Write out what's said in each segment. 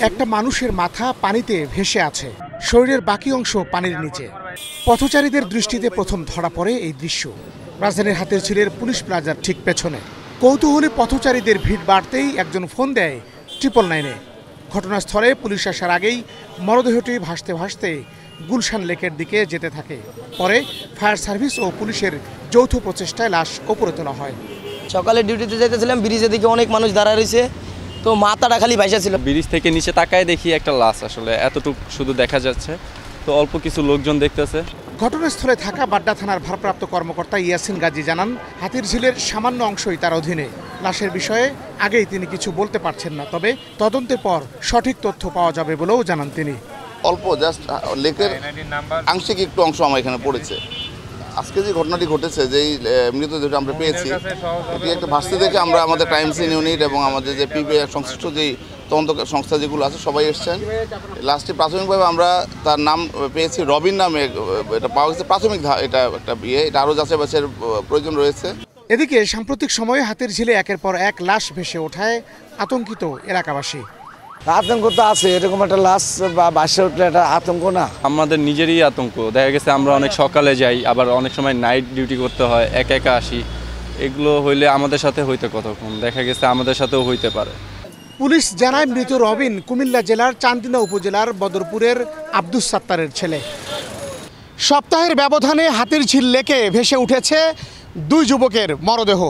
একটা মানুষের মাথা পানিতে ভেসে আছে, শরীরের বাকি অংশ পানির নিচে। পথচারীদের দৃষ্টিতে প্রথম ধরা পড়ে এই দৃশ্য রাজধানীর হাতিরঝিলের পুলিশ প্লাজার ঠিক পেছনে। কৌতূহলী পথচারীদের ভিড় বাড়তেই একজন ফোন দেয় 999-এ। ঘটনাস্থলে পুলিশ আসার আগেই মরদেহটি ভাসতে ভাসতে গুলশান লেকের দিকে যেতে থাকে। পরে ফায়ার সার্ভিস ও পুলিশের যৌথ প্রচেষ্টায় লাশ ওপরে তোলা হয়। সকালে ডিউটিতে যেতেছিলাম, ব্রিজের দিকে অনেক মানুষ দাঁড়ায় রয়েছে, তো মাথাটা খালি ভাইসা ছিল। ব্রিজ থেকে নিচে তাকায় দেখি একটা লাশ, আসলে এতটুকু শুধু দেখা যাচ্ছে, তো অল্প কিছু লোকজন দেখতেছে। ঘটনাস্থলে থাকা বাড্ডা থানার ভারপ্রাপ্ত কর্মকর্তা ইয়াসিন গাজী জানান, হাতিরঝিলের সামান্য অংশই তার অধীনে। লাশের বিষয়ে আগেই তিনি কিছু বলতে পারছেন না, তবে তদন্তের পর সঠিক তথ্য পাওয়া যাবে বলেও জানান তিনি। অল্প জাস্ট লেকের আংশিক একটু অংশ আমার এখানে পড়েছে। আজকে যে ঘটনাটি ঘটেছে, যেই মৃতদেহটা আমরা পেয়েছি, এটি একটা ভাস্তি দেখে আমরা আমাদের ক্রাইম সিন ইউনিট এবং আমাদের যে পিবিআই সংশ্লিষ্ট যেই তদন্ত সংস্থা যেগুলো আছে সবাই এসছেন। লাস্টে প্রাথমিকভাবে আমরা তার নাম পেয়েছি রবিন নামে, এটা পাওয়া গেছে প্রাথমিক, এটা একটা এটা আরও যাচাই বাছাইয়ের প্রয়োজন রয়েছে। এদিকে সাম্প্রতিক সময়ে হাতিরঝিলে একের পর এক লাশ ভেসে ওঠায় আতঙ্কিত এলাকাবাসী। আতঙ্ক তো আছে, এরকম একটা লাশ বা ভাসে উঠলে এটা আতঙ্ক না? আমাদের নিজেরই আতঙ্ক। দেখা গেছে আমরা অনেক সকালে যাই, আবার অনেক সময় নাইট ডিউটি করতে হয়, একা একা আসি। এগুলো হইলে আমাদের সাথে হইতে কতক্ষণ, দেখা গেছে আমাদের সাথেও হইতে পারে। পুলিশ জানায়, মৃত রবিন কুমিল্লা জেলার চান্দিনা উপজেলার বদরপুরের আব্দুস সাত্তারের ছেলে। সপ্তাহের ব্যবধানে হাতিরঝিল লেকে ভেসে উঠেছে 2 যুবকের মরদেহ।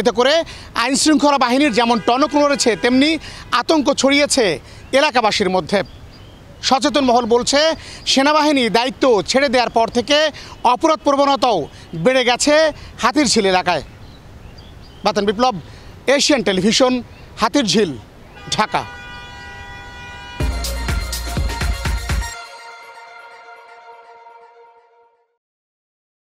এতে করে আইনশৃঙ্খলা বাহিনীর যেমন টনক নড়েছে, তেমনি আতঙ্ক ছড়িয়েছে এলাকাবাসীর মধ্যে। সচেতন মহল বলছে, সেনাবাহিনী দায়িত্ব ছেড়ে দেওয়ার পর থেকে অপরাধ প্রবণতাও বেড়ে গেছে হাতিরঝিল এলাকায়। বাতান বিপ্লব, এশিয়ান টেলিভিশন, হাতিরঝিল, ঢাকা।